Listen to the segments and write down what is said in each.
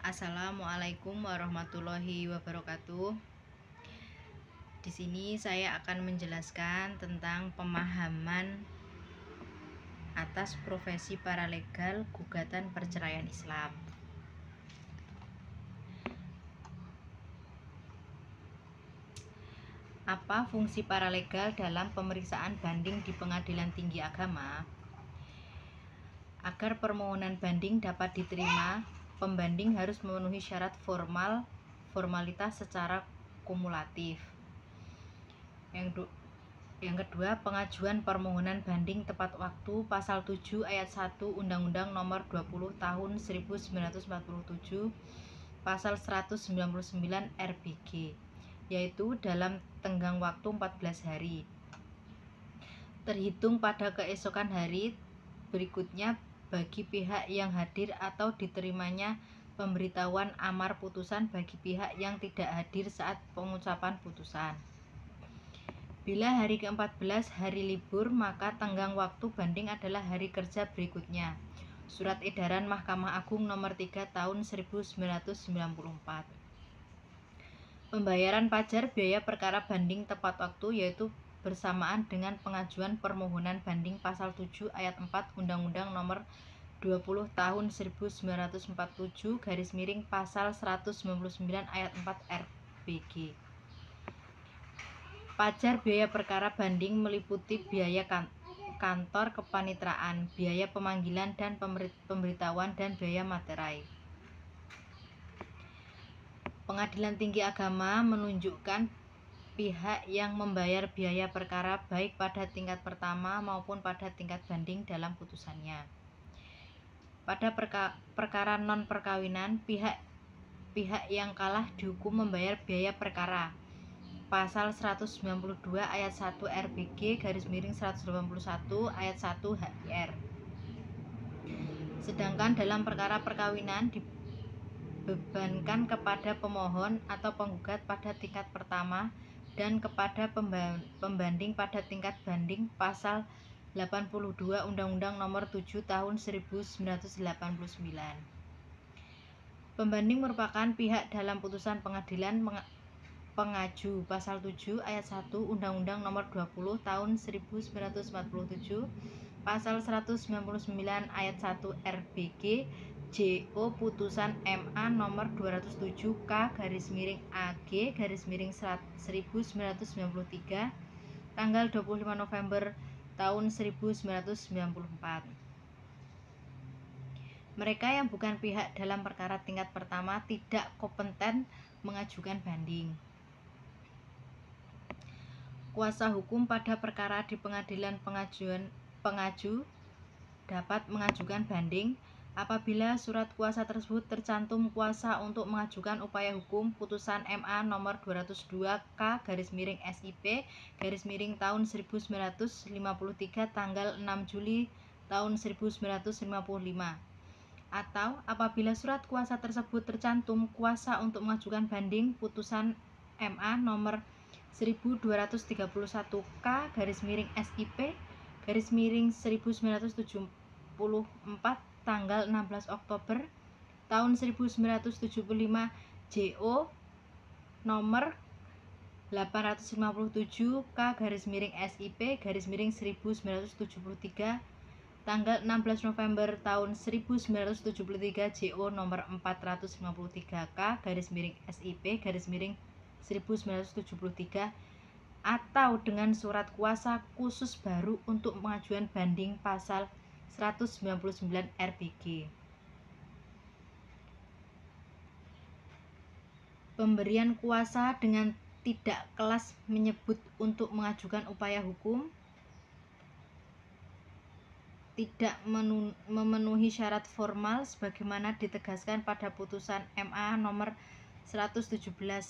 Assalamualaikum warahmatullahi wabarakatuh. Di sini saya akan menjelaskan tentang pemahaman atas profesi paralegal gugatan perceraian Islam. Apa fungsi paralegal dalam pemeriksaan banding di Pengadilan Tinggi Agama? Agar permohonan banding dapat diterima, pembanding harus memenuhi syarat formalitas secara kumulatif. Yang kedua, pengajuan permohonan banding tepat waktu pasal 7 ayat 1 Undang-Undang Nomor 20 Tahun 1947 pasal 199 RBG, yaitu dalam tenggang waktu 14 hari terhitung pada keesokan hari berikutnya bagi pihak yang hadir atau diterimanya pemberitahuan amar putusan bagi pihak yang tidak hadir saat pengucapan putusan. Bila hari ke-14 hari libur, maka tenggang waktu banding adalah hari kerja berikutnya. Surat Edaran Mahkamah Agung Nomor 3 Tahun 1994. Pembayaran pajar biaya perkara banding tepat waktu yaitu bersamaan dengan pengajuan permohonan banding pasal 7 ayat 4 Undang-Undang Nomor 20 Tahun 1947 pasal 199 ayat 4 RBG. Pajar biaya perkara banding meliputi biaya kantor kepanitraan, biaya pemanggilan dan pemberitahuan, dan biaya materai. Pengadilan Tinggi Agama menunjukkan pihak yang membayar biaya perkara baik pada tingkat pertama maupun pada tingkat banding dalam putusannya. Pada perkara non perkawinan, pihak yang kalah dihukum membayar biaya perkara. Pasal 192 ayat 1 RBG /181 ayat 1 HIR. Sedangkan dalam perkara perkawinan dibebankan kepada pemohon atau penggugat pada tingkat pertama dan kepada pembanding pada tingkat banding pasal 82 Undang-Undang Nomor 7 Tahun 1989. Pembanding merupakan pihak dalam putusan pengadilan pengaju pasal 7 ayat 1 Undang-Undang Nomor 20 Tahun 1947 pasal 199 ayat 1 RBG JO putusan MA nomor 207 K/AG/1993 tanggal 25 November tahun 1994. Mereka yang bukan pihak dalam perkara tingkat pertama tidak kompeten mengajukan banding. Kuasa hukum pada perkara di pengadilan pengaju dapat mengajukan banding apabila surat kuasa tersebut tercantum kuasa untuk mengajukan upaya hukum putusan MA nomor 202 K/SIP/tahun 1953 tanggal 6 Juli tahun 1955, atau apabila surat kuasa tersebut tercantum kuasa untuk mengajukan banding putusan MA nomor 1231 K/SIP/1974 tanggal 16 Oktober tahun 1975 JO nomor 857 K/SIP/1973 tanggal 16 November tahun 1973 JO nomor 453 K/SIP/1973 atau dengan surat kuasa khusus baru untuk pengajuan banding pasal 199 RBG. Pemberian kuasa dengan tidak kelas menyebut untuk mengajukan upaya hukum tidak memenuhi syarat formal sebagaimana ditegaskan pada putusan MA nomor 117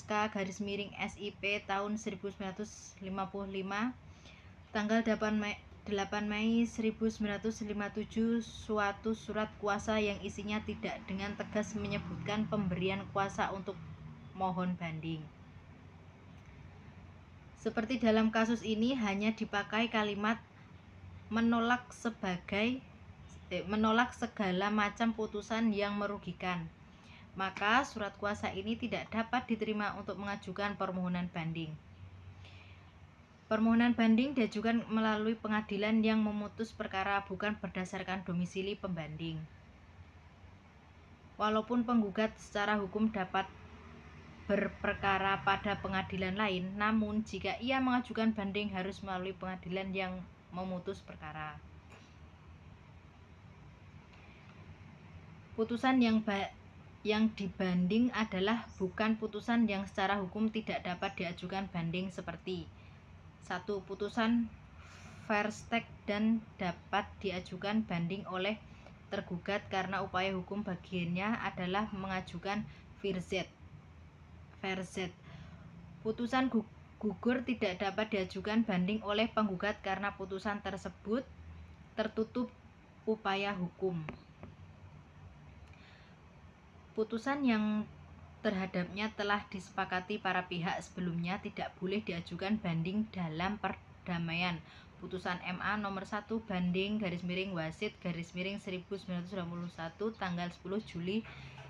K/SIP tahun 1955 tanggal 8 Mei 1957 suatu surat kuasa yang isinya tidak dengan tegas menyebutkan pemberian kuasa untuk mohon banding. Seperti dalam kasus ini hanya dipakai kalimat menolak segala macam putusan yang merugikan, maka surat kuasa ini tidak dapat diterima untuk mengajukan permohonan banding. Permohonan banding diajukan melalui pengadilan yang memutus perkara bukan berdasarkan domisili pembanding. Walaupun penggugat secara hukum dapat berperkara pada pengadilan lain, namun jika ia mengajukan banding harus melalui pengadilan yang memutus perkara. Putusan yang dibanding adalah bukan putusan yang secara hukum tidak dapat diajukan banding seperti 1. Putusan Versteeg dan dapat diajukan banding oleh tergugat karena upaya hukum bagiannya adalah mengajukan verzet. Putusan gugur tidak dapat diajukan banding oleh penggugat karena putusan tersebut tertutup upaya hukum. Putusan yang terhadapnya telah disepakati para pihak sebelumnya tidak boleh diajukan banding dalam perdamaian. Putusan MA nomor 1 banding _wasit _1991 tanggal 10 Juli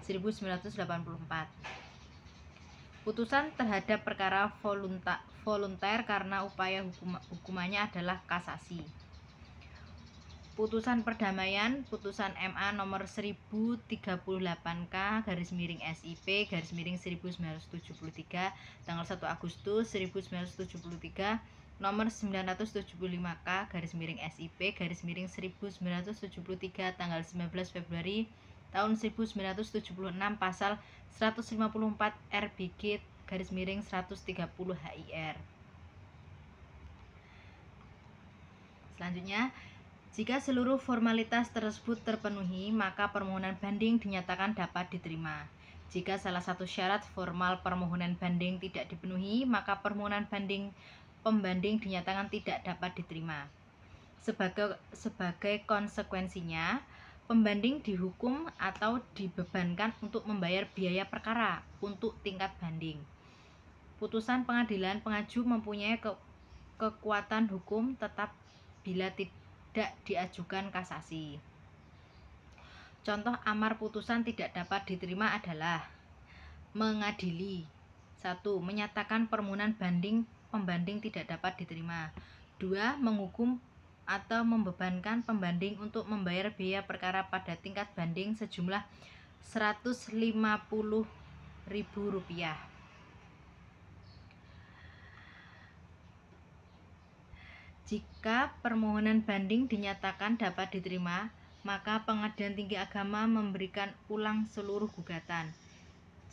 1984. Putusan terhadap perkara volunter karena upaya hukumannya adalah kasasi. Putusan perdamaian, putusan MA nomor 1038K _SIP _1973 tanggal 1 Agustus 1973, nomor 975K _SIP _1973 tanggal 19 Februari tahun 1976 pasal 154 RBG _130 HIR. Selanjutnya, jika seluruh formalitas tersebut terpenuhi, maka permohonan banding dinyatakan dapat diterima. Jika salah satu syarat formal permohonan banding tidak dipenuhi, maka permohonan pembanding dinyatakan tidak dapat diterima. Sebagai konsekuensinya, pembanding dihukum atau dibebankan untuk membayar biaya perkara untuk tingkat banding. Putusan pengadilan pengaju mempunyai kekuatan hukum tetap bila tidak diajukan kasasi. Contoh amar putusan tidak dapat diterima adalah mengadili. 1. Menyatakan permohonan pembanding tidak dapat diterima. 2. Menghukum atau membebankan pembanding untuk membayar biaya perkara pada tingkat banding sejumlah Rp150.000. Jika permohonan banding dinyatakan dapat diterima, maka Pengadilan Tinggi Agama memberikan ulang seluruh gugatan.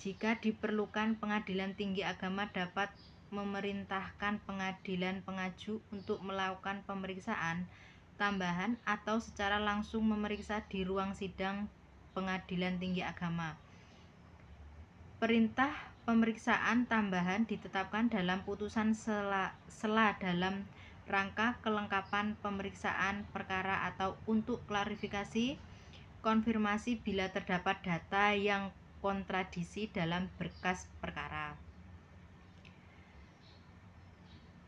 Jika diperlukan, Pengadilan Tinggi Agama dapat memerintahkan pengadilan pengaju untuk melakukan pemeriksaan tambahan atau secara langsung memeriksa di ruang sidang Pengadilan Tinggi Agama. Perintah pemeriksaan tambahan ditetapkan dalam putusan sela dalam rangka kelengkapan pemeriksaan perkara atau untuk klarifikasi konfirmasi bila terdapat data yang kontradiksi dalam berkas perkara.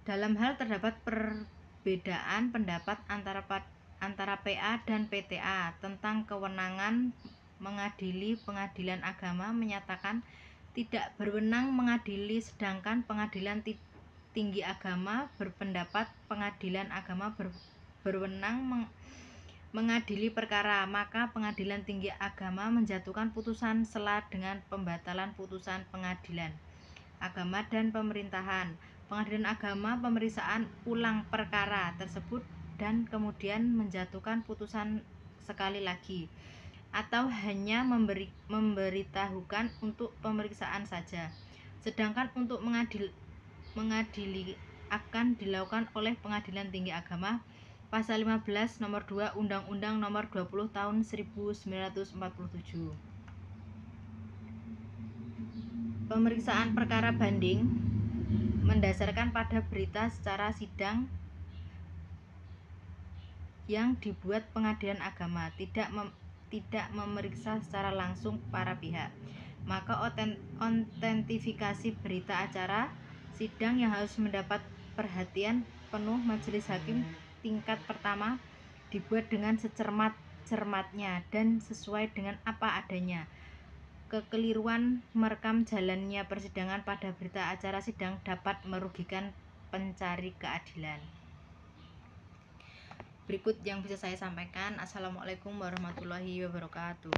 Dalam hal terdapat perbedaan pendapat antara PA dan PTA tentang kewenangan mengadili, Pengadilan Agama menyatakan tidak berwenang mengadili, sedangkan Pengadilan Tinggi Agama berpendapat Pengadilan Agama berwenang mengadili perkara. Maka Pengadilan Tinggi Agama menjatuhkan putusan sela dengan pembatalan putusan Pengadilan Agama dan Pemerintahan Pengadilan Agama pemeriksaan ulang perkara tersebut dan kemudian menjatuhkan putusan sekali lagi, atau hanya memberitahukan untuk pemeriksaan saja. Sedangkan untuk mengadili akan dilakukan oleh Pengadilan Tinggi Agama pasal 15 nomor 2 Undang-Undang nomor 20 tahun 1947. Pemeriksaan perkara banding mendasarkan pada berita secara sidang yang dibuat Pengadilan Agama, tidak memeriksa secara langsung para pihak. Maka otentifikasi berita acara sidang yang harus mendapat perhatian penuh majelis hakim tingkat pertama dibuat dengan secermat-cermatnya dan sesuai dengan apa adanya. kekeliruan merekam jalannya persidangan pada berita acara sidang dapat merugikan pencari keadilan. Berikut yang bisa saya sampaikan. Assalamualaikum warahmatullahi wabarakatuh.